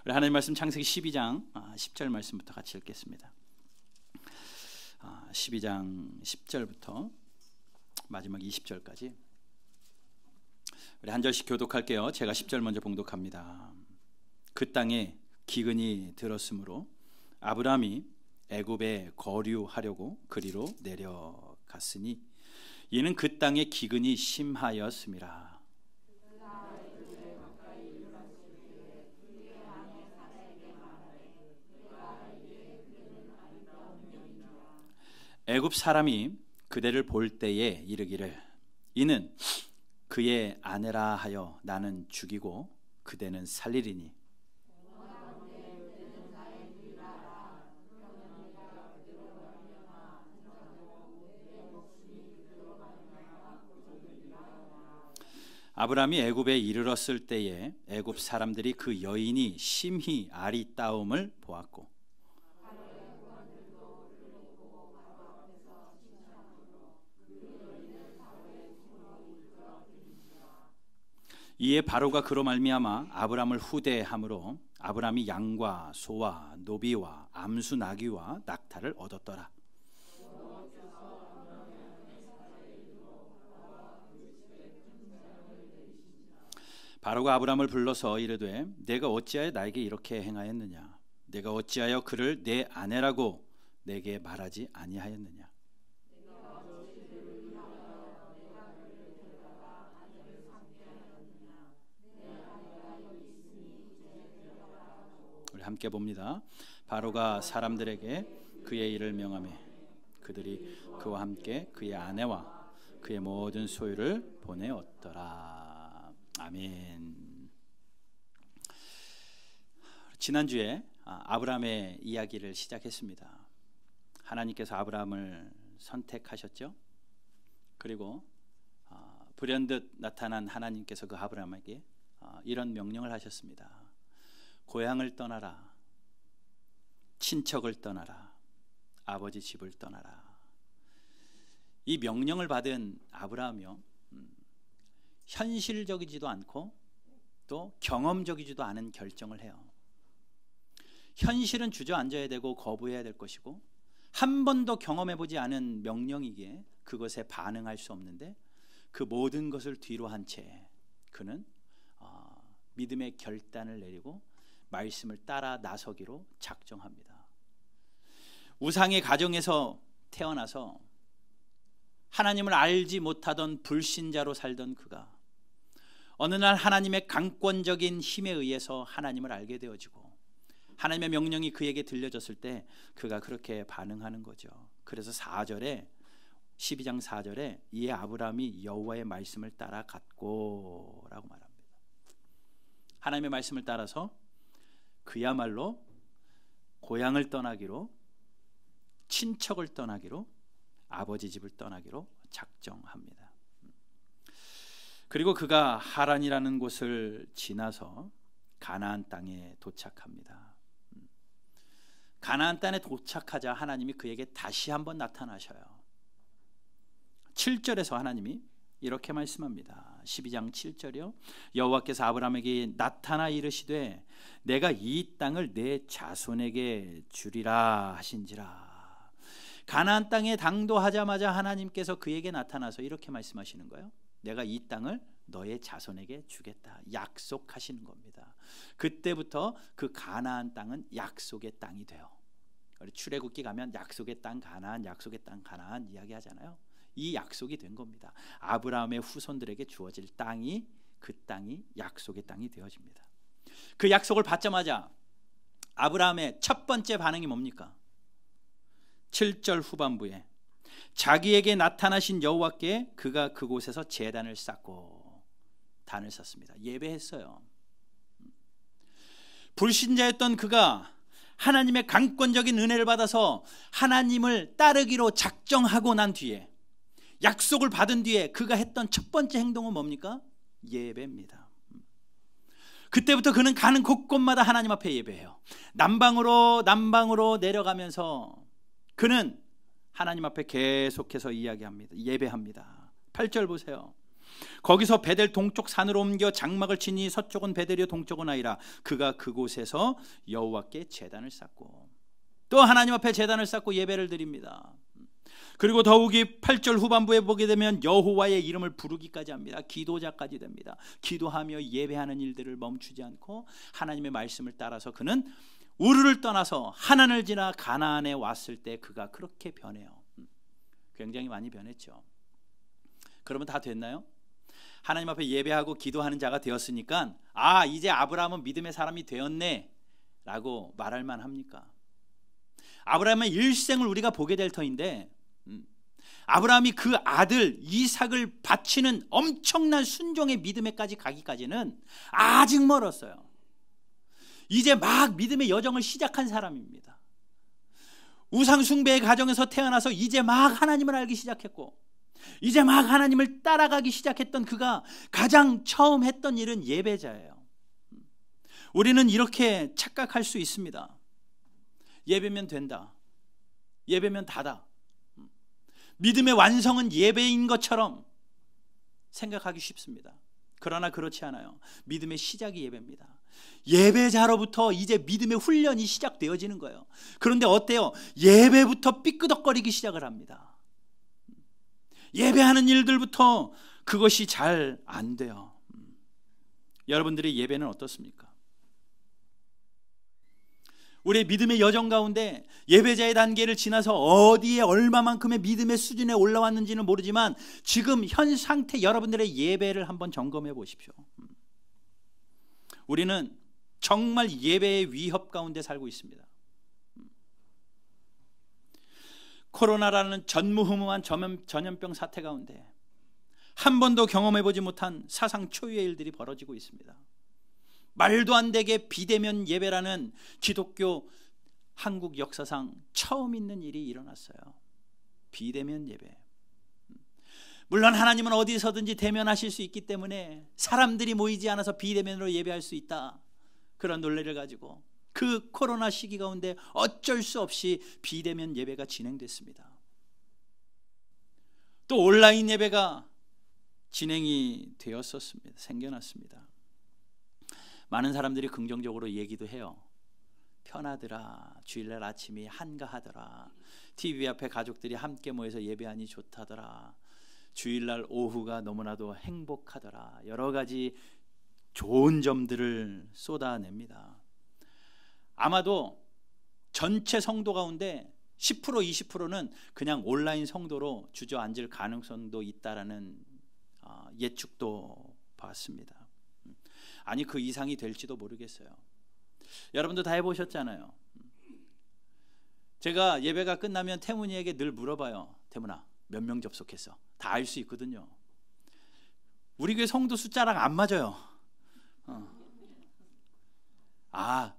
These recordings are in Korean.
우리 하나님 말씀 창세기 12장 10절 말씀부터 같이 읽겠습니다. 12장 10절부터 마지막 20절까지 우리 한 절씩 교독할게요. 제가 10절 먼저 봉독합니다. 그 땅에 기근이 들었으므로 아브라함이 애굽에 거류하려고 그리로 내려갔으니 이는 그 땅에 기근이 심하였음이라. 애굽 사람이 그대를 볼 때에 이르기를 이는 그의 아내라 하여 나는 죽이고 그대는 살리리니 아브라함이 애굽에 이르렀을 때에 애굽 사람들이 그 여인이 심히 아리따움을 보았고 이에 바로가 그로 말미암아 아브라함을 후대함으로 아브라함이 양과 소와 노비와 암수 나귀와 낙타를 얻었더라. 바로가 아브라함을 불러서 이르되 내가 어찌하여 나에게 이렇게 행하였느냐? 내가 어찌하여 그를 내 아내라고 내게 말하지 아니하였느냐? 우리 함께 봅니다. 바로가 사람들에게 그의 일을 명하매 그들이 그와 함께 그의 아내와 그의 모든 소유를 보내었더라. 아멘. 지난주에 아브라함의 이야기를 시작했습니다. 하나님께서 아브라함을 선택하셨죠. 그리고 불현듯 나타난 하나님께서 그 아브라함에게 이런 명령을 하셨습니다. 고향을 떠나라, 친척을 떠나라, 아버지 집을 떠나라. 이 명령을 받은 아브라함이요, 현실적이지도 않고 또 경험적이지도 않은 결정을 해요. 현실은 주저앉아야 되고 거부해야 될 것이고 한 번도 경험해보지 않은 명령이기에 그것에 반응할 수 없는데 그 모든 것을 뒤로 한 채 그는 믿음의 결단을 내리고 말씀을 따라 나서기로 작정합니다. 우상의 가정에서 태어나서 하나님을 알지 못하던 불신자로 살던 그가 어느 날 하나님의 강권적인 힘에 의해서 하나님을 알게 되어지고 하나님의 명령이 그에게 들려졌을 때 그가 그렇게 반응하는 거죠. 그래서 4절에 12장 4절에 이에 아브라함이 여호와의 말씀을 따라갔고 라고 말합니다. 하나님의 말씀을 따라서 그야말로 고향을 떠나기로, 친척을 떠나기로, 아버지 집을 떠나기로 작정합니다. 그리고 그가 하란이라는 곳을 지나서 가나안 땅에 도착합니다. 가나안 땅에 도착하자 하나님이 그에게 다시 한번 나타나셔요. 7절에서 하나님이 이렇게 말씀합니다. 12장 7절이요. 여호와께서 아브라함에게 나타나 이르시되 내가 이 땅을 내 자손에게 주리라 하신지라. 가나안 땅에 당도하자마자 하나님께서 그에게 나타나서 이렇게 말씀하시는 거예요. 내가 이 땅을 너의 자손에게 주겠다. 약속하시는 겁니다. 그때부터 그 가나안 땅은 약속의 땅이 돼요. 우리 출애굽기 가면 약속의 땅 가나안, 약속의 땅 가나안 이야기하잖아요. 이 약속이 된 겁니다. 아브라함의 후손들에게 주어질 땅이, 그 땅이 약속의 땅이 되어집니다. 그 약속을 받자마자 아브라함의 첫 번째 반응이 뭡니까? 7절 후반부에 자기에게 나타나신 여호와께 그가 그곳에서 제단을 쌓고 단을 쌓습니다. 예배했어요. 불신자였던 그가 하나님의 강권적인 은혜를 받아서 하나님을 따르기로 작정하고 난 뒤에, 약속을 받은 뒤에 그가 했던 첫 번째 행동은 뭡니까? 예배입니다. 그때부터 그는 가는 곳곳마다 하나님 앞에 예배해요. 남방으로 내려가면서 그는 하나님 앞에 계속해서 이야기합니다. 예배합니다. 8절 보세요. 거기서 베델 동쪽 산으로 옮겨 장막을 치니 서쪽은 베델이요 동쪽은 아이라. 그가 그곳에서 여호와께 제단을 쌓고 또 하나님 앞에 제단을 쌓고 예배를 드립니다. 그리고 더욱이 8절 후반부에 보게 되면 여호와의 이름을 부르기까지 합니다. 기도자까지 됩니다. 기도하며 예배하는 일들을 멈추지 않고 하나님의 말씀을 따라서 그는 우르를 떠나서 하난을 지나 가나안에 왔을 때 그가 그렇게 변해요. 굉장히 많이 변했죠. 그러면 다 됐나요? 하나님 앞에 예배하고 기도하는 자가 되었으니까 이제 아브라함은 믿음의 사람이 되었네 라고 말할 만합니까? 아브라함의 일생을 우리가 보게 될 터인데 아브라함이 그 아들 이삭을 바치는 엄청난 순종의 믿음에까지 가기까지는 아직 멀었어요. 이제 막 믿음의 여정을 시작한 사람입니다. 우상 숭배의 가정에서 태어나서 이제 막 하나님을 알기 시작했고 이제 막 하나님을 따라가기 시작했던 그가 가장 처음 했던 일은 예배자예요. 우리는 이렇게 착각할 수 있습니다. 예배면 된다. 예배면 다다. 믿음의 완성은 예배인 것처럼 생각하기 쉽습니다. 그러나 그렇지 않아요. 믿음의 시작이 예배입니다. 예배자로부터 이제 믿음의 훈련이 시작되어지는 거예요. 그런데 어때요? 예배부터 삐끄덕거리기 시작을 합니다. 예배하는 일들부터 그것이 잘 안 돼요. 여러분들의 예배는 어떻습니까? 우리의 믿음의 여정 가운데 예배자의 단계를 지나서 어디에 얼마만큼의 믿음의 수준에 올라왔는지는 모르지만 지금 현 상태 여러분들의 예배를 한번 점검해 보십시오. 우리는 정말 예배의 위협 가운데 살고 있습니다. 코로나라는 전무후무한 전염병 사태 가운데 한 번도 경험해 보지 못한 사상 초유의 일들이 벌어지고 있습니다. 말도 안 되게 비대면 예배라는 기독교 한국 역사상 처음 있는 일이 일어났어요. 비대면 예배. 물론 하나님은 어디서든지 대면하실 수 있기 때문에 사람들이 모이지 않아서 비대면으로 예배할 수 있다. 그런 논리를 가지고 그 코로나 시기 가운데 어쩔 수 없이 비대면 예배가 진행됐습니다. 또 온라인 예배가 진행이 되었었습니다. 생겨났습니다. 많은 사람들이 긍정적으로 얘기도 해요. 편하더라. 주일날 아침이 한가하더라. TV 앞에 가족들이 함께 모여서 예배하니 좋다더라. 주일날 오후가 너무나도 행복하더라. 여러 가지 좋은 점들을 쏟아냅니다. 아마도 전체 성도 가운데 10% 20%는 그냥 온라인 성도로 주저앉을 가능성도 있다라는 예측도 봤습니다. 아니 그 이상이 될지도 모르겠어요. 여러분도 다 해보셨잖아요. 제가 예배가 끝나면 태문이에게 늘 물어봐요. 태문아 몇 명 접속했어? 다 알 수 있거든요. 우리 교회 성도 숫자랑 안 맞아요.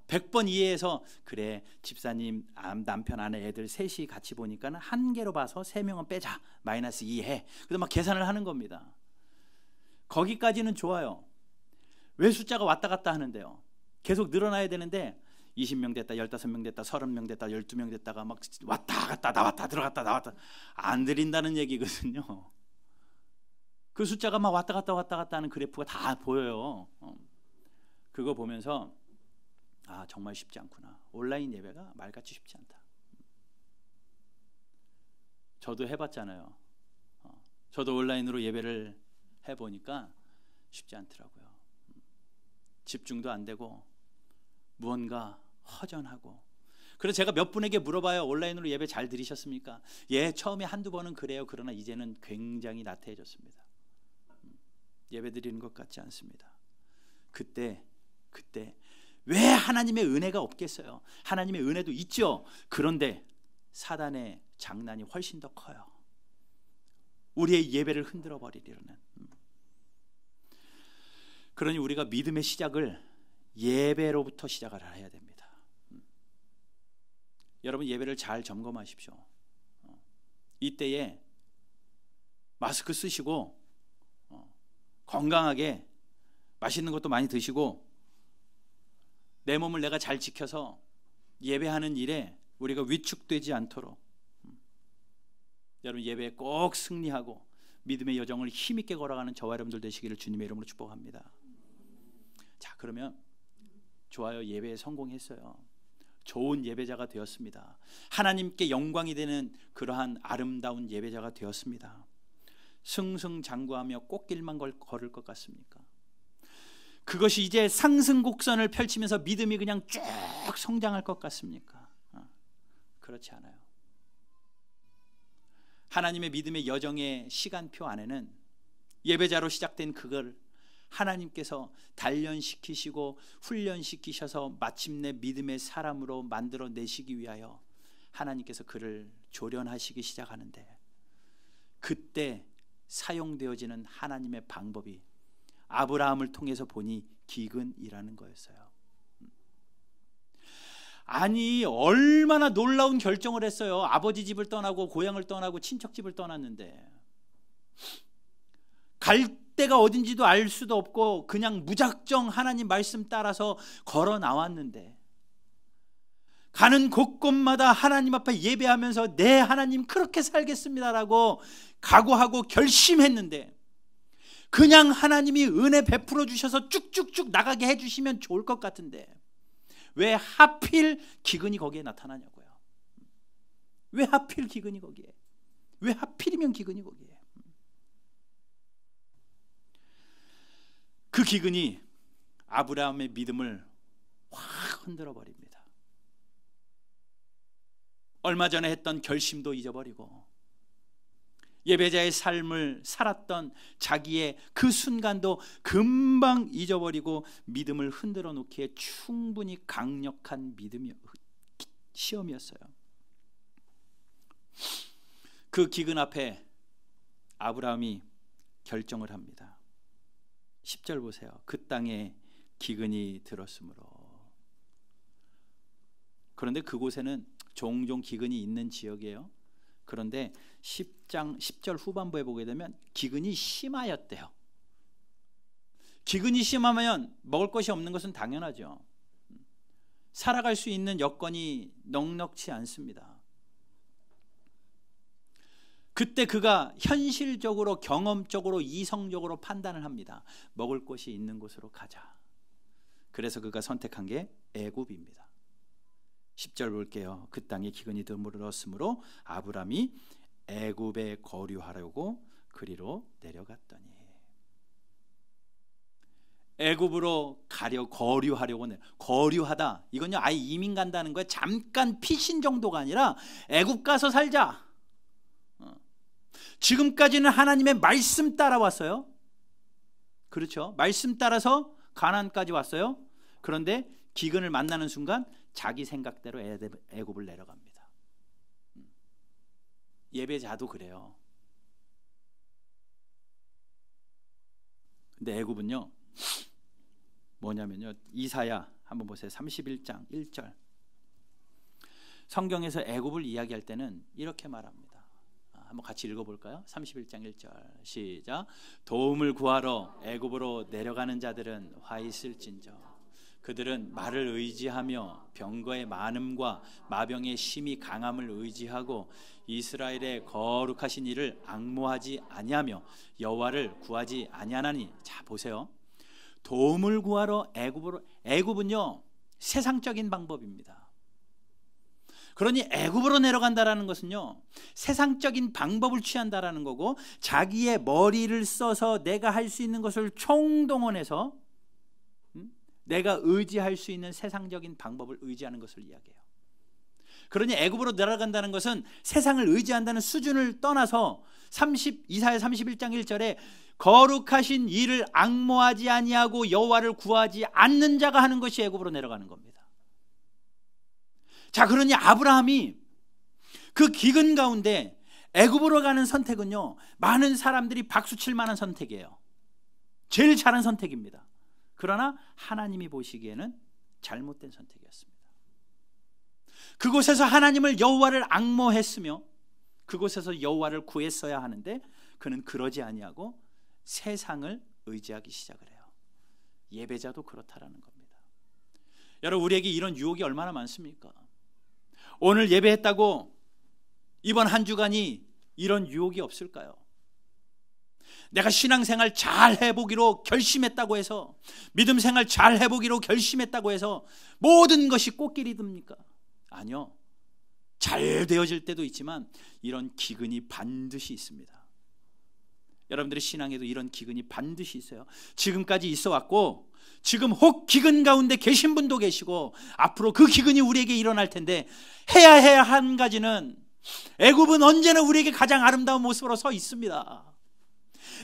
100번 이해해서 그래 집사님 남편 아내 애들 셋이 같이 보니까 한 개로 봐서 3명은 빼자 마이너스 2해. 그래서 막 계산을 하는 겁니다. 거기까지는 좋아요. 왜 숫자가 왔다 갔다 하는데요? 계속 늘어나야 되는데 20명 됐다 15명 됐다 30명 됐다 12명 됐다가 막 왔다 갔다 나왔다 들어갔다 나왔다 안 드린다는 얘기거든요. 그 숫자가 막 왔다 갔다 하는 그래프가 다 보여요. 그거 보면서 정말 쉽지 않구나. 온라인 예배가 말같이 쉽지 않다. 저도 해봤잖아요. 저도 온라인으로 예배를 해보니까 쉽지 않더라고요. 집중도 안 되고 무언가 허전하고. 그래서 제가 몇 분에게 물어봐요. 온라인으로 예배 잘 들으셨습니까? 예, 처음에 한두 번은 그래요. 그러나 이제는 굉장히 나태해졌습니다. 예배 드리는 것 같지 않습니다. 그때 왜 하나님의 은혜가 없겠어요? 하나님의 은혜도 있죠. 그런데 사단의 장난이 훨씬 더 커요. 우리의 예배를 흔들어 버리려는. 그러니 우리가 믿음의 시작을 예배로부터 시작을 해야 됩니다. 여러분 예배를 잘 점검하십시오. 이때에 마스크 쓰시고 건강하게 맛있는 것도 많이 드시고 내 몸을 내가 잘 지켜서 예배하는 일에 우리가 위축되지 않도록 여러분 예배에 꼭 승리하고 믿음의 여정을 힘있게 걸어가는 저와 여러분들 되시기를 주님의 이름으로 축복합니다. 자, 그러면 좋아요. 예배에 성공했어요. 좋은 예배자가 되었습니다. 하나님께 영광이 되는 그러한 아름다운 예배자가 되었습니다. 승승장구하며 꽃길만 걸을 것 같습니까? 그것이 이제 상승곡선을 펼치면서 믿음이 그냥 쭉 성장할 것 같습니까? 그렇지 않아요. 하나님의 믿음의 여정의 시간표 안에는 예배자로 시작된 그걸 하나님께서 단련시키시고 훈련시키셔서 마침내 믿음의 사람으로 만들어내시기 위하여 하나님께서 그를 조련하시기 시작하는데, 그때 사용되어지는 하나님의 방법이 아브라함을 통해서 보니 기근이라는 거였어요. 아니, 얼마나 놀라운 결정을 했어요. 아버지 집을 떠나고 고향을 떠나고 친척 집을 떠났는데 갈 데가 어딘지도 알 수도 없고 그냥 무작정 하나님 말씀 따라서 걸어 나왔는데, 가는 곳곳마다 하나님 앞에 예배하면서 네, 하나님 그렇게 살겠습니다라고 각오하고 결심했는데, 그냥 하나님이 은혜 베풀어 주셔서 쭉쭉쭉 나가게 해주시면 좋을 것 같은데 왜 하필 기근이 거기에 나타나냐고요. 왜 하필 기근이 거기에, 왜 하필이면 기근이 거기에. 그 기근이 아브라함의 믿음을 확 흔들어 버립니다. 얼마 전에 했던 결심도 잊어버리고 예배자의 삶을 살았던 자기의 그 순간도 금방 잊어버리고 믿음을 흔들어 놓기에 충분히 강력한 믿음이 시험이었어요. 그 기근 앞에 아브라함이 결정을 합니다. 10절 보세요. 그 땅에 기근이 들었으므로. 그런데 그곳에는 종종 기근이 있는 지역이에요. 그런데 10절 후반부에 보게 되면 기근이 심하였대요. 기근이 심하면 먹을 것이 없는 것은 당연하죠. 살아갈 수 있는 여건이 넉넉치 않습니다. 그때 그가 현실적으로, 경험적으로, 이성적으로 판단을 합니다. 먹을 곳이 있는 곳으로 가자. 그래서 그가 선택한 게 애굽입니다. 10절 볼게요. 그 땅에 기근이 드물었으므로 아브람이 애굽에 거류하려고 그리로 내려갔더니. 애굽으로 거류하려고 거류하다. 이건요 아예 이민 간다는 거예요. 잠깐 피신 정도가 아니라 애굽 가서 살자. 지금까지는 하나님의 말씀 따라왔어요. 그렇죠? 말씀 따라서 가나안까지 왔어요. 그런데 기근을 만나는 순간 자기 생각대로 애굽을 내려갑니다. 예배자도 그래요. 근데 애굽은요 뭐냐면요, 이사야 한번 보세요. 31장 1절. 성경에서 애굽을 이야기할 때는 이렇게 말합니다. 한번 같이 읽어볼까요? 31장 1절 시작. 도움을 구하러 애굽으로 내려가는 자들은 화 있을진저. 그들은 말을 의지하며 병거의 많음과 마병의 심히 강함을 의지하고 이스라엘의 거룩하신 이를 앙모하지 아니하며 여호와를 구하지 아니하나니. 자 보세요. 도움을 구하러 애굽으로. 애굽은요 세상적인 방법입니다. 그러니 애굽으로 내려간다라는 것은요 세상적인 방법을 취한다라는 거고, 자기의 머리를 써서 내가 할 수 있는 것을 총동원해서 내가 의지할 수 있는 세상적인 방법을 의지하는 것을 이야기해요. 그러니 애굽으로 내려간다는 것은 세상을 의지한다는 수준을 떠나서 이사야 31장 1절에 거룩하신 이를 앙모하지 아니하고 여호와를 구하지 않는 자가 하는 것이 애굽으로 내려가는 겁니다. 자, 그러니 아브라함이 그 기근 가운데 애굽으로 가는 선택은요 많은 사람들이 박수칠 만한 선택이에요. 제일 잘한 선택입니다. 그러나 하나님이 보시기에는 잘못된 선택이었습니다. 그곳에서 하나님을, 여호와를 앙모했으며 그곳에서 여호와를 구했어야 하는데 그는 그러지 아니하고 세상을 의지하기 시작을 해요. 예배자도 그렇다라는 겁니다. 여러분, 우리에게 이런 유혹이 얼마나 많습니까? 오늘 예배했다고 이번 한 주간이 이런 유혹이 없을까요? 내가 신앙생활 잘 해보기로 결심했다고 해서, 믿음 생활 잘 해보기로 결심했다고 해서 모든 것이 꽃길이 듭니까? 아니요. 잘 되어질 때도 있지만 이런 기근이 반드시 있습니다. 여러분들의 신앙에도 이런 기근이 반드시 있어요. 지금까지 있어 왔고, 지금 혹 기근 가운데 계신 분도 계시고, 앞으로 그 기근이 우리에게 일어날 텐데, 해야 한 가지는, 애굽은 언제나 우리에게 가장 아름다운 모습으로 서 있습니다.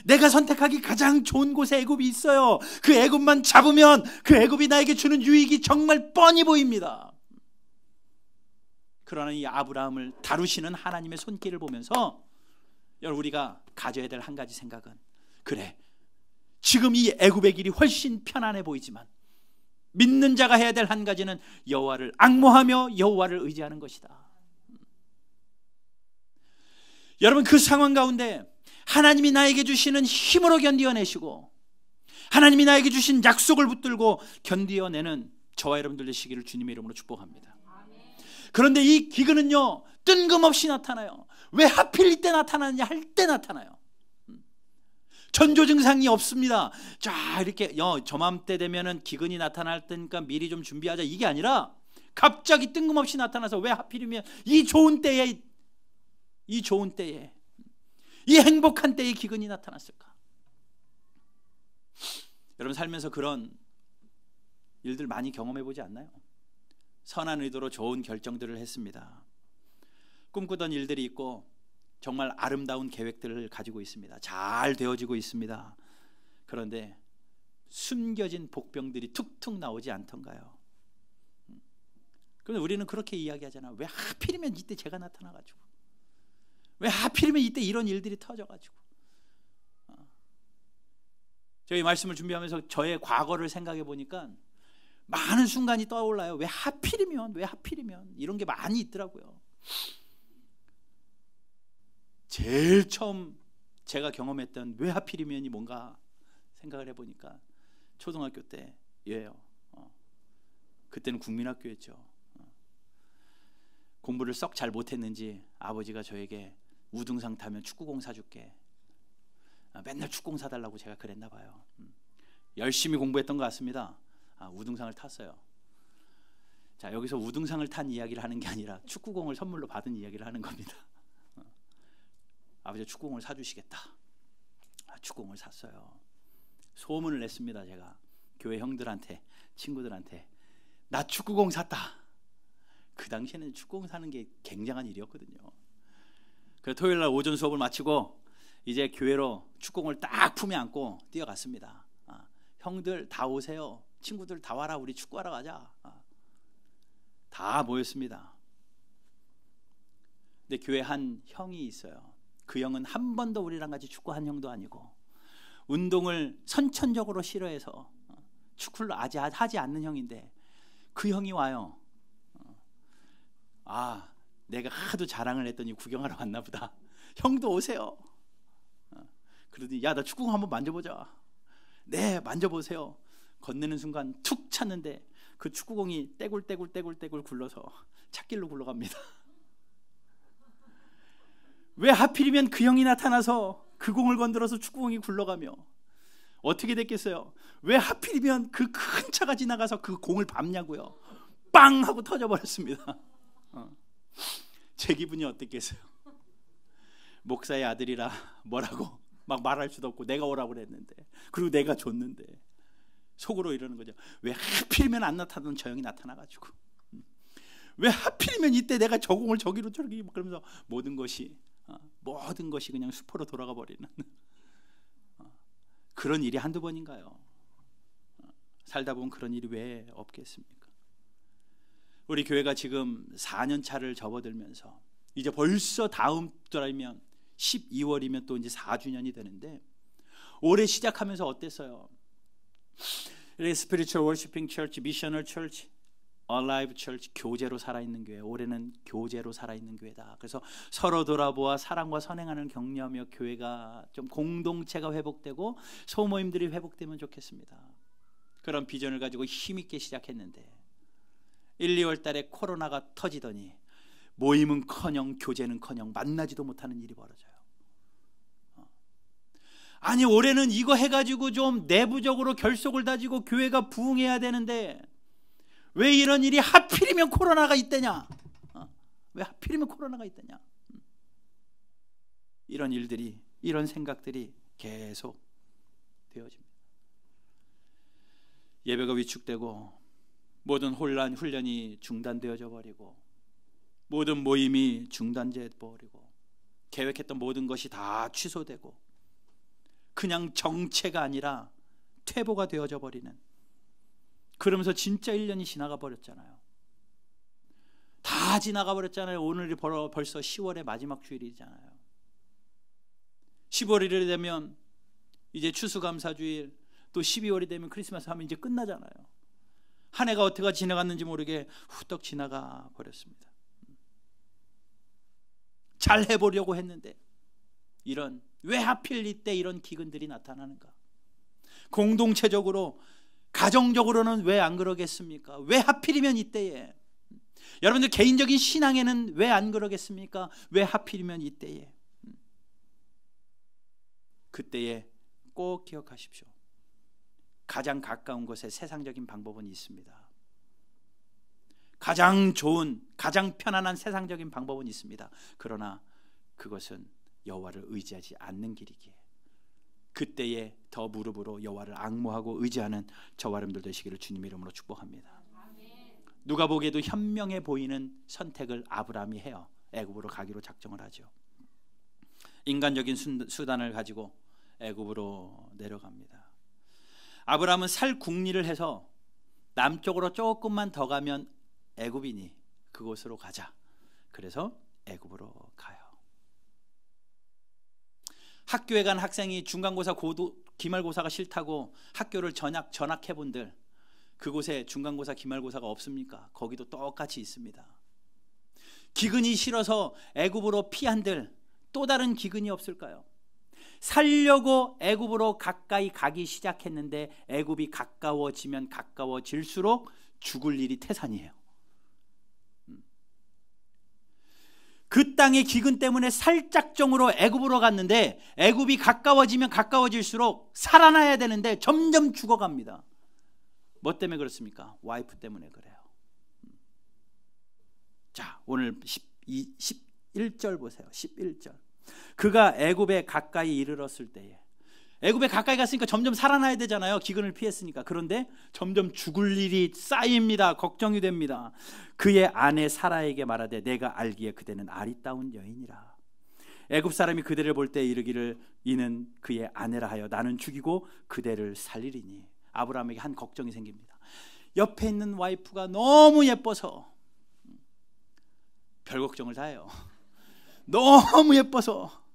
내가 선택하기 가장 좋은 곳에 애굽이 있어요. 그 애굽만 잡으면 그 애굽이 나에게 주는 유익이 정말 뻔히 보입니다. 그러나 이 아브라함을 다루시는 하나님의 손길을 보면서 여러분, 우리가 가져야 될 한 가지 생각은, 그래, 지금 이 애굽의 길이 훨씬 편안해 보이지만 믿는 자가 해야 될 한 가지는 여호와를 앙모하며 여호와를 의지하는 것이다. 여러분, 그 상황 가운데 하나님이 나에게 주시는 힘으로 견디어내시고, 하나님이 나에게 주신 약속을 붙들고 견디어내는 저와 여러분들 되시기를 주님의 이름으로 축복합니다. 그런데 이 기근은요, 뜬금없이 나타나요. 왜 하필 이때 나타나느냐 할 때 나타나요. 전조 증상이 없습니다. 자, 이렇게 저맘때 되면은 기근이 나타날 테니까 미리 좀 준비하자, 이게 아니라 갑자기 뜬금없이 나타나서, 왜 하필이면 이 좋은 때에, 이 행복한 때에 기근이 나타났을까? 여러분, 살면서 그런 일들 많이 경험해 보지 않나요? 선한 의도로 좋은 결정들을 했습니다. 꿈꾸던 일들이 있고 정말 아름다운 계획들을 가지고 있습니다. 잘 되어지고 있습니다. 그런데 숨겨진 복병들이 툭툭 나오지 않던가요? 그런데 우리는 그렇게 이야기하잖아요. 왜 하필이면 이때 제가 나타나가지고, 왜 하필이면 이때 이런 일들이 터져가지고. 저희 말씀을 준비하면서 저의 과거를 생각해 보니까 많은 순간이 떠올라요. 왜 하필이면 이런 게 많이 있더라고요. 제일 처음 제가 경험했던 왜 하필이면이 뭔가 생각을 해보니까 초등학교 때예요. 그때는 국민학교였죠. 공부를 썩 잘 못했는지 아버지가 저에게 우등상 타면 축구공 사줄게, 맨날 축구공 사달라고 제가 그랬나 봐요. 열심히 공부했던 것 같습니다. 우등상을 탔어요. 자, 여기서 우등상을 탄 이야기를 하는 게 아니라 축구공을 선물로 받은 이야기를 하는 겁니다. 아버지가 축구공을 사주시겠다. 축구공을 샀어요. 소문을 냈습니다. 제가 교회 형들한테, 친구들한테, 나 축구공 샀다. 그 당시에는 축구공 사는 게 굉장한 일이었거든요. 그래서 토요일 날 오전 수업을 마치고 이제 교회로 축구공을 딱 품에 안고 뛰어갔습니다. 형들 다 오세요. 친구들 다 와라. 우리 축구하러 가자. 다 모였습니다. 근데 교회 한 형이 있어요. 그 형은 한 번도 우리랑 같이 축구한 형도 아니고, 운동을 선천적으로 싫어해서 축구를 아직 하지 않는 형인데, 그 형이 와요. 내가 하도 자랑을 했더니 구경하러 왔나 보다. 형도 오세요. 그러더니, 야, 나 축구공 한번 만져보자. 네, 만져보세요. 건네는 순간 툭 찼는데 그 축구공이 떼굴떼굴 굴러서 찻길로 굴러갑니다. 왜 하필이면 그 형이 나타나서 그 공을 건드려서 축구공이 굴러가며, 어떻게 됐겠어요? 왜 하필이면 그 큰 차가 지나가서 그 공을 밟냐고요? 빵 하고 터져버렸습니다. 제 기분이 어땠겠어요? 목사의 아들이라 뭐라고 막 말할 수도 없고, 내가 오라고 그랬는데, 그리고 내가 줬는데, 속으로 이러는 거죠. 왜 하필이면 안 나타나던 저 형이 나타나가지고, 왜 하필이면 이때 내가 저 공을 저기로 그러면서 모든 것이 그냥 수포로 돌아가 버리는 그런 일이 한두 번인가요? 살다 보면 그런 일이 왜 없겠습니까? 우리 교회가 지금 4년 차를 접어들면서 이제 벌써 다음 달이면 12월이면 또 이제 4주년이 되는데, 올해 시작하면서 어땠어요? Spiritual Worshiping Church, Missional Church, Alive Church, 교제로 살아있는 교회. 올해는 교제로 살아있는 교회다. 그래서 서로 돌아보아 사랑과 선행하는 격려하며 교회가 좀 공동체가 회복되고 소모임들이 회복되면 좋겠습니다. 그런 비전을 가지고 힘있게 시작했는데 1, 2월 달에 코로나가 터지더니 모임은커녕 교제는커녕 만나지도 못하는 일이 벌어져요. 아니 올해는 이거 해가지고 좀 내부적으로 결속을 다지고 교회가 부흥해야 되는데 왜 이런 일이 하필이면 코로나가 있다냐? 왜 하필이면 코로나가 있다냐? 이런 일들이, 이런 생각들이 계속 되어집니다. 예배가 위축되고 모든 훈련이 중단되어져 버리고 모든 모임이 중단돼 버리고 계획했던 모든 것이 다 취소되고 그냥 정체가 아니라 퇴보가 되어져 버리는, 그러면서 진짜 1년이 지나가 버렸잖아요. 다 지나가 버렸잖아요. 오늘이 벌써 10월의 마지막 주일이잖아요. 10월이 되면 이제 추수감사주일, 또 12월이 되면 크리스마스 하면 이제 끝나잖아요. 한 해가 어떻게 지나갔는지 모르게 후딱 지나가 버렸습니다. 잘 해보려고 했는데 왜 하필 이때 이런 기근들이 나타나는가? 공동체적으로, 가정적으로는 왜 안 그러겠습니까? 왜 하필이면 이때에? 여러분들 개인적인 신앙에는 왜 안 그러겠습니까? 왜 하필이면 이때에? 그때에 꼭 기억하십시오. 가장 가까운 곳에 세상적인 방법은 있습니다. 가장 좋은, 가장 편안한 세상적인 방법은 있습니다. 그러나 그것은 여호와를 의지하지 않는 길이기에 그때에 더 무릎으로 여호와를 앙모하고 의지하는 저와 여러분들 되시기를 주님의 이름으로 축복합니다. 누가 보기에도 현명해 보이는 선택을 아브라함이 해요. 애굽으로 가기로 작정을 하죠. 인간적인 수단을 가지고 애굽으로 내려갑니다. 아브라함은 살 궁리를 해서 남쪽으로 조금만 더 가면 애굽이니 그곳으로 가자. 그래서 애굽으로 가요. 학교에 간 학생이 중간고사 기말고사가 싫다고 학교를 전학해 본들, 그곳에 중간고사 기말고사가 없습니까? 거기도 똑같이 있습니다. 기근이 싫어서 애굽으로 피한들 또 다른 기근이 없을까요? 살려고 애굽으로 가까이 가기 시작했는데 애굽이 가까워지면 가까워질수록 죽을 일이 태산이에요. 그 땅의 기근 때문에 살짝정으로 애굽으로 갔는데 애굽이 가까워지면 가까워질수록 살아나야 되는데 점점 죽어갑니다. 뭐 때문에 그렇습니까? 와이프 때문에 그래요. 자, 오늘 11절 보세요. 11절. 그가 애굽에 가까이 이르렀을 때에, 애굽에 가까이 갔으니까 점점 살아나야 되잖아요. 기근을 피했으니까. 그런데 점점 죽을 일이 쌓입니다. 걱정이 됩니다. 그의 아내 사라에게 말하되 내가 알기에 그대는 아리따운 여인이라. 애굽 사람이 그대를 볼 때 이르기를 이는 그의 아내라 하여 나는 죽이고 그대를 살리리니. 아브라함에게 한 걱정이 생깁니다. 옆에 있는 와이프가 너무 예뻐서 별 걱정을 다 해요. 너무 예뻐서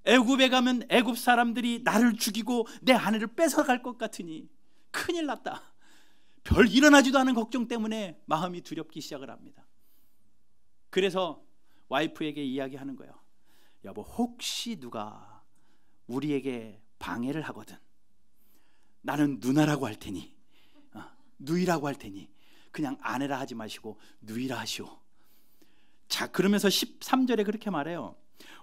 애굽에 가면 애굽 사람들이 나를 죽이고 내 아내를 뺏어갈 것 같으니 큰일 났다. 별 일어나지도 않은 걱정 때문에 마음이 두렵기 시작을 합니다. 그래서 와이프에게 이야기하는 거예요. 여보, 혹시 누가 우리에게 방해를 하거든 나는 누나라고 할 테니, 누이라고 할 테니 그냥 아내라 하지 마시고 누이라 하시오. 자, 그러면서 13절에 그렇게 말해요.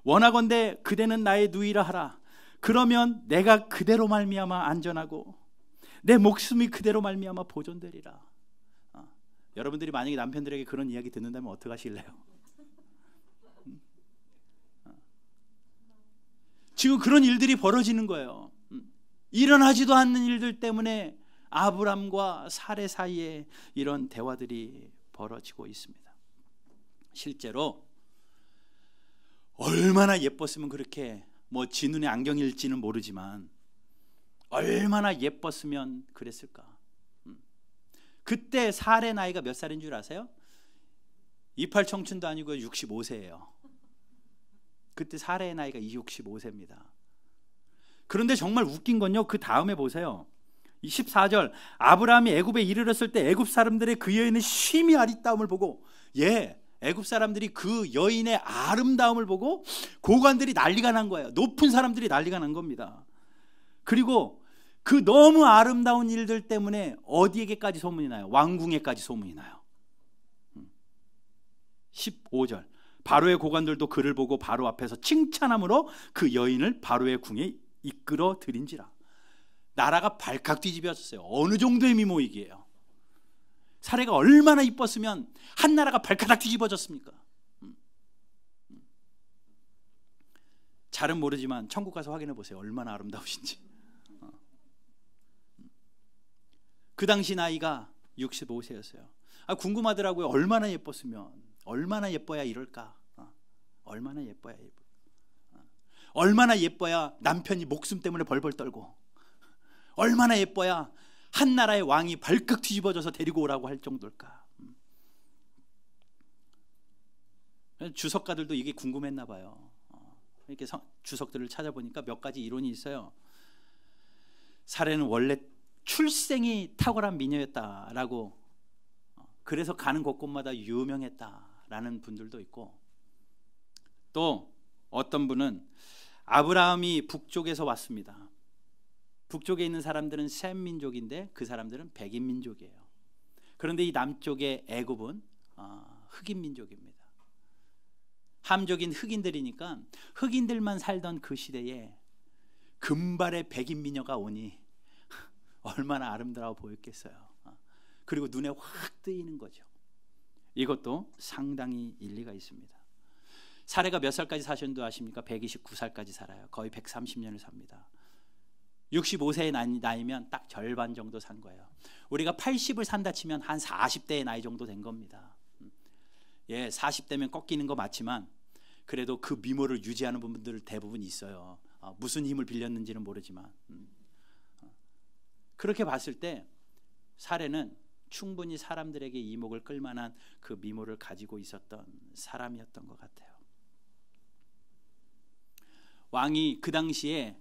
원하건대 그대는 나의 누이라 하라. 그러면 내가 그대로 말미암아 안전하고 내 목숨이 그대로 말미암아 보존되리라. 여러분들이 만약에 남편들에게 그런 이야기 듣는다면 어떡하실래요? 지금 그런 일들이 벌어지는 거예요. 일어나지도 않는 일들 때문에 아브람과 사레 사이에 이런 대화들이 벌어지고 있습니다. 실제로 얼마나 예뻤으면 그렇게 지 눈에 안경일지는 모르지만 얼마나 예뻤으면 그랬을까. 그때 사레 나이가 몇 살인 줄 아세요? 28 청춘도 아니고 65세예요. 그때 사레의 나이가 65세입니다. 그런데 정말 웃긴 건요, 그 다음에 보세요. 14절, 아브라함이 애굽에 이르렀을 때 애굽 사람들의 그 여인의 심히 아리따움을 보고, 애굽 사람들이 그 여인의 아름다움을 보고 고관들이 난리가 난 거예요. 높은 사람들이 난리가 난 겁니다. 그리고 그 너무 아름다운 일들 때문에 어디에게까지 소문이 나요? 왕궁에까지 소문이 나요. 15절, 바로의 고관들도 그를 보고 바로 앞에서 칭찬함으로 그 여인을 바로의 궁에 이끌어 들인지라. 나라가 발칵 뒤집어졌어요. 어느 정도의 미모이기예요. 사례가 얼마나 이뻤으면 한 나라가 발칵 뒤집어졌습니까? 잘은 모르지만 천국 가서 확인해 보세요. 얼마나 아름다우신지. 그 당시 나이가 65세였어요. 궁금하더라고요. 얼마나 예뻤으면, 얼마나 예뻐야 이럴까? 얼마나 예뻐야 얼마나 예뻐야 남편이 목숨 때문에 벌벌 떨고, 얼마나 예뻐야 한 나라의 왕이 발칵 뒤집어져서 데리고 오라고 할 정도일까? 주석가들도 이게 궁금했나 봐요. 이렇게 주석들을 찾아보니까 몇 가지 이론이 있어요. 사례는 원래 출생이 탁월한 미녀였다라고, 그래서 가는 곳곳마다 유명했다라는 분들도 있고, 또 어떤 분은 아브라함이 북쪽에서 왔습니다. 북쪽에 있는 사람들은 셈 민족인데 그 사람들은 백인 민족이에요. 그런데 이 남쪽의 애굽은 흑인 민족입니다. 함족인 흑인들이니까 흑인들만 살던 그 시대에 금발의 백인 미녀가 오니 얼마나 아름다워 보였겠어요. 그리고 눈에 확 뜨이는 거죠. 이것도 상당히 일리가 있습니다. 사례가 몇 살까지 사셨는지 아십니까? 129살까지 살아요. 거의 130년을 삽니다. 65세의 나이면 딱 절반 정도 산 거예요. 우리가 80을 산다 치면 한 40대의 나이 정도 된 겁니다. 예, 40대면 꺾이는 거 맞지만 그래도 그 미모를 유지하는 분들 대부분 있어요. 무슨 힘을 빌렸는지는 모르지만 그렇게 봤을 때 사례는 충분히 사람들에게 이목을 끌만한 그 미모를 가지고 있었던 사람이었던 것 같아요. 왕이 그 당시에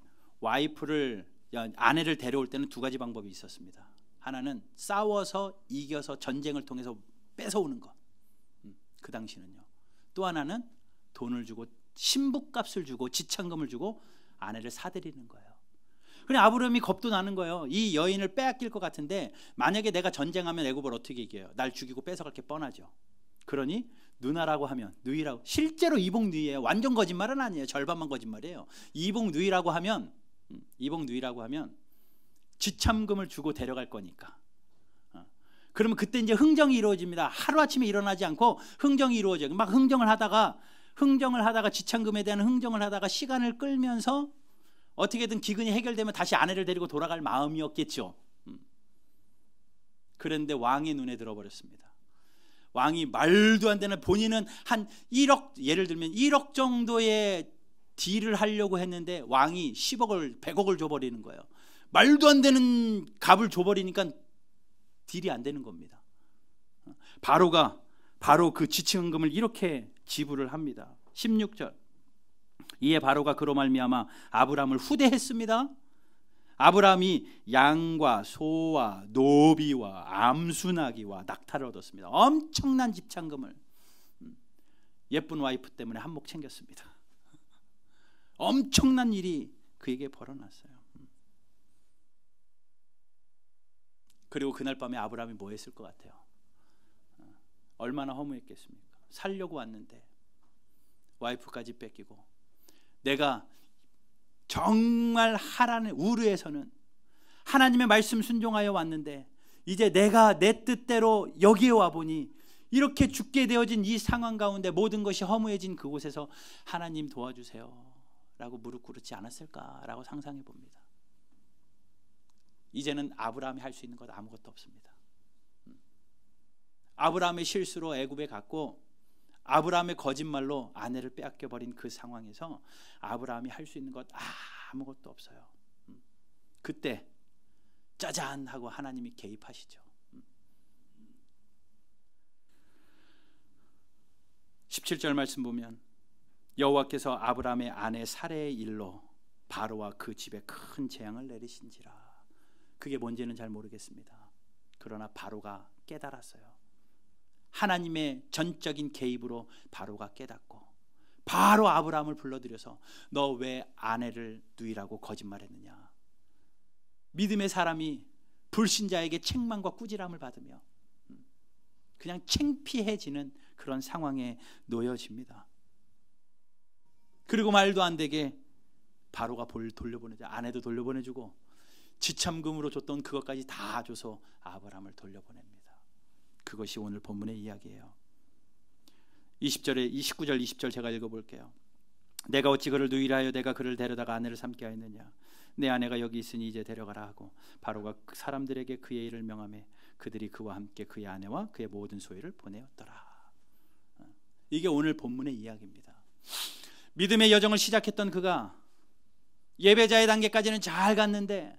아내를 데려올 때는 두 가지 방법이 있었습니다. 하나는 싸워서 이겨서 전쟁을 통해서 뺏어오는 것, 그 당시는요. 또 하나는 돈을 주고 신부값을 주고 지참금을 주고 아내를 사들이는 거예요. 그래 아브라함이 겁도 나는 거예요. 이 여인을 빼앗길 것 같은데 만약에 내가 전쟁하면 애굽을 어떻게 이겨요? 날 죽이고 뺏어갈 게 뻔하죠. 그러니 누나라고 하면, 누이라고, 실제로 이복 누이예요. 완전 거짓말은 아니에요. 절반만 거짓말이에요. 이복 누이라고 하면 지참금을 주고 데려갈 거니까. 그러면 그때 이제 흥정이 이루어집니다. 하루아침에 일어나지 않고 흥정이 이루어져요. 막 흥정을 하다가 지참금에 대한 흥정을 하다가 시간을 끌면서 어떻게든 기근이 해결되면 다시 아내를 데리고 돌아갈 마음이었겠죠. 그런데 왕의 눈에 들어버렸습니다. 왕이 말도 안 되는, 본인은 한 1억, 예를 들면 1억 정도의 딜을 하려고 했는데 왕이 10억을 100억을 줘버리는 거예요. 말도 안 되는 값을 줘버리니까 딜이 안 되는 겁니다. 바로가 바로 그 지참금을 이렇게 지불을 합니다. 16절. 이에 바로가 그로 말미암아 아브라함을 후대했습니다. 아브라함이 양과 소와 노비와 암수나기와 낙타를 얻었습니다. 엄청난 지참금을 예쁜 와이프 때문에 한몫 챙겼습니다. 엄청난 일이 그에게 벌어났어요. 그리고 그날 밤에 아브라함이 뭐 했을 것 같아요? 얼마나 허무했겠습니까? 살려고 왔는데 와이프까지 뺏기고, 내가 정말 하나님의 우르에서는 하나님의 말씀 순종하여 왔는데 이제 내가 내 뜻대로 여기에 와보니 이렇게 죽게 되어진 이 상황 가운데 모든 것이 허무해진 그곳에서 하나님 도와주세요 라고 무릎 꿇지 않았을까라고 상상해 봅니다. 이제는 아브라함이 할 수 있는 것 아무것도 없습니다. 아브라함의 실수로 애굽에 갔고 아브라함의 거짓말로 아내를 빼앗겨버린 그 상황에서 아브라함이 할 수 있는 것 아무것도 없어요. 그때 짜잔 하고 하나님이 개입하시죠. 17절 말씀 보면 여호와께서 아브라함의 아내 사레의 일로 바로와 그 집에 큰 재앙을 내리신지라. 그게 뭔지는 잘 모르겠습니다. 그러나 바로가 깨달았어요. 하나님의 전적인 개입으로 바로가 깨닫고 바로 아브라함을 불러들여서 너 왜 아내를 누이라고 거짓말했느냐. 믿음의 사람이 불신자에게 책망과 꾸지람을 받으며 그냥 창피해지는 그런 상황에 놓여집니다. 그리고 말도 안 되게 바로가 볼 돌려보내죠. 아내도 돌려보내주고 지참금으로 줬던 그것까지 다 줘서 아브라함을 돌려보냅니다. 그것이 오늘 본문의 이야기예요. 20절에 19절 20절 제가 읽어볼게요. 내가 어찌 그를 누이라 내가 그를 데려다가 아내를 삼게 하였느냐. 내 아내가 여기 있으니 이제 데려가라 하고 바로가 사람들에게 그의 일을 명하매 그들이 그와 함께 그의 아내와 그의 모든 소유를 보내었더라. 이게 오늘 본문의 이야기입니다. 믿음의 여정을 시작했던 그가 예배자의 단계까지는 잘 갔는데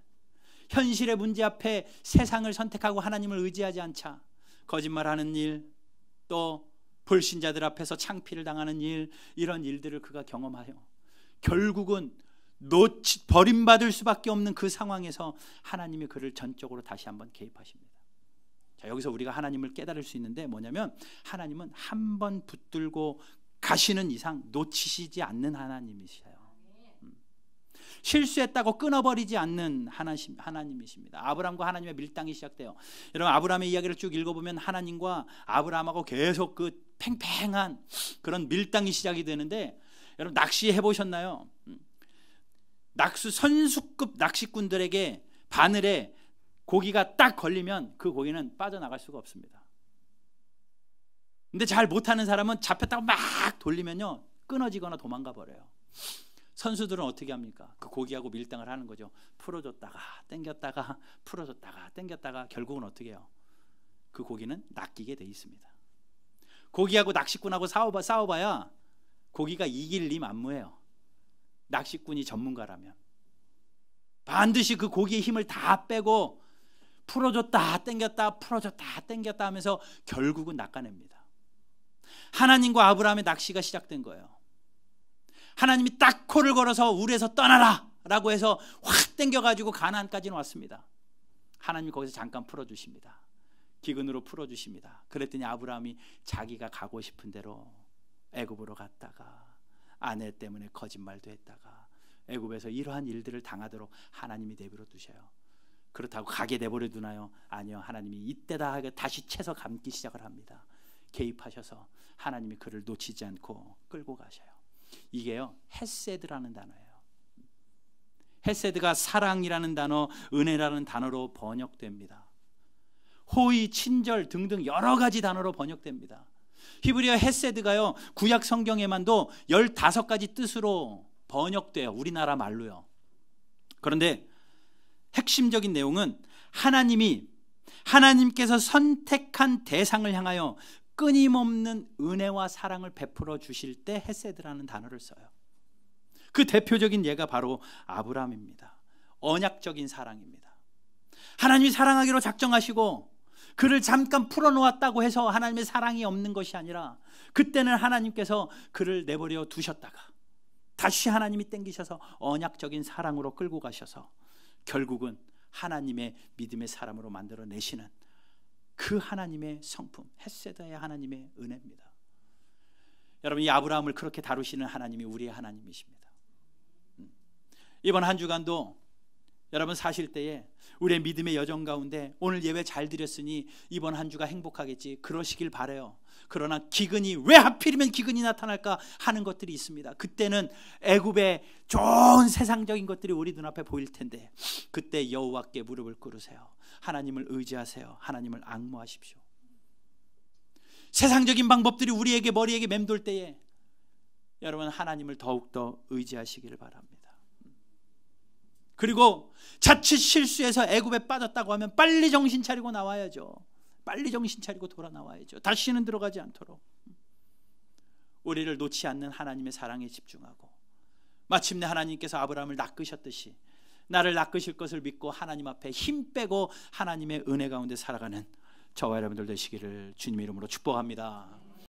현실의 문제 앞에 세상을 선택하고 하나님을 의지하지 않자 거짓말하는 일, 또 불신자들 앞에서 창피를 당하는 일, 이런 일들을 그가 경험하여 결국은 버림받을 수밖에 없는 그 상황에서 하나님이 그를 전적으로 다시 한번 개입하십니다. 자, 여기서 우리가 하나님을 깨달을 수 있는데 뭐냐면 하나님은 한 번 붙들고 가시는 이상 놓치시지 않는 하나님이세요. 실수했다고 끊어버리지 않는 하나님이십니다. 아브라함과 하나님의 밀당이 시작돼요. 여러분, 아브라함의 이야기를 쭉 읽어보면 하나님과 아브라함하고 계속 그 팽팽한 그런 밀당이 시작이 되는데, 여러분 낚시 해보셨나요? 선수급 낚시꾼들에게 바늘에 고기가 딱 걸리면 그 고기는 빠져나갈 수가 없습니다. 근데 잘 못하는 사람은 잡혔다고 막 돌리면요 끊어지거나 도망가 버려요. 선수들은 어떻게 합니까? 그 고기하고 밀당을 하는 거죠. 풀어줬다가 당겼다가 풀어줬다가 당겼다가 결국은 어떻게 해요? 그 고기는 낚이게 돼 있습니다. 고기하고 낚시꾼하고 싸워봐야 고기가 이길 리 만무해요. 낚시꾼이 전문가라면 반드시 그 고기의 힘을 다 빼고 풀어줬다 당겼다 풀어줬다 당겼다 하면서 결국은 낚아냅니다. 하나님과 아브라함의 낚시가 시작된 거예요. 하나님이 딱 코를 걸어서 우리에서 떠나라 라고 해서 확 당겨가지고 가나안까지는 왔습니다. 하나님이 거기서 잠깐 풀어주십니다. 기근으로 풀어주십니다. 그랬더니 아브라함이 자기가 가고 싶은 대로 애굽으로 갔다가 아내 때문에 거짓말도 했다가 애굽에서 이러한 일들을 당하도록 하나님이 내버려 두셔요. 그렇다고 가게 내버려 두나요? 아니요. 하나님이 이때다 하게 다시 채서 감기 시작을 합니다. 개입하셔서 하나님이 그를 놓치지 않고 끌고 가셔요. 이게요 헤세드라는 단어예요. 헤세드가 사랑이라는 단어, 은혜라는 단어로 번역됩니다. 호의, 친절 등등 여러 가지 단어로 번역됩니다. 히브리어 헤세드가요 구약 성경에만도 15가지 뜻으로 번역돼요. 우리나라 말로요. 그런데 핵심적인 내용은 하나님께서 선택한 대상을 향하여 끊임없는 은혜와 사랑을 베풀어 주실 때 헤세드라는 단어를 써요. 그 대표적인 예가 바로 아브라함입니다. 언약적인 사랑입니다. 하나님이 사랑하기로 작정하시고 그를 잠깐 풀어놓았다고 해서 하나님의 사랑이 없는 것이 아니라 그때는 하나님께서 그를 내버려 두셨다가 다시 하나님이 땡기셔서 언약적인 사랑으로 끌고 가셔서 결국은 하나님의 믿음의 사람으로 만들어내시는 그 하나님의 성품, 헤세드의 하나님의 은혜입니다. 여러분, 이 아브라함을 그렇게 다루시는 하나님이 우리의 하나님이십니다. 이번 한 주간도 여러분 사실 때에 우리의 믿음의 여정 가운데 오늘 예배 잘 드렸으니 이번 한 주가 행복하겠지 그러시길 바라요. 그러나 기근이, 왜 하필이면 기근이 나타날까 하는 것들이 있습니다. 그때는 애굽의 좋은 세상적인 것들이 우리 눈앞에 보일 텐데 그때 여호와께 무릎을 꿇으세요. 하나님을 의지하세요. 하나님을 앙모하십시오. 세상적인 방법들이 우리에게 머리에게 맴돌 때에 여러분 하나님을 더욱더 의지하시기를 바랍니다. 그리고 자칫 실수해서 애굽에 빠졌다고 하면 빨리 정신 차리고 나와야죠. 빨리 정신 차리고 돌아 나와야죠. 다시는 들어가지 않도록 우리를 놓지 않는 하나님의 사랑에 집중하고 마침내 하나님께서 아브라함을 낚으셨듯이 나를 낚으실 것을 믿고 하나님 앞에 힘 빼고 하나님의 은혜 가운데 살아가는 저와 여러분들 되시기를 주님의 이름으로 축복합니다.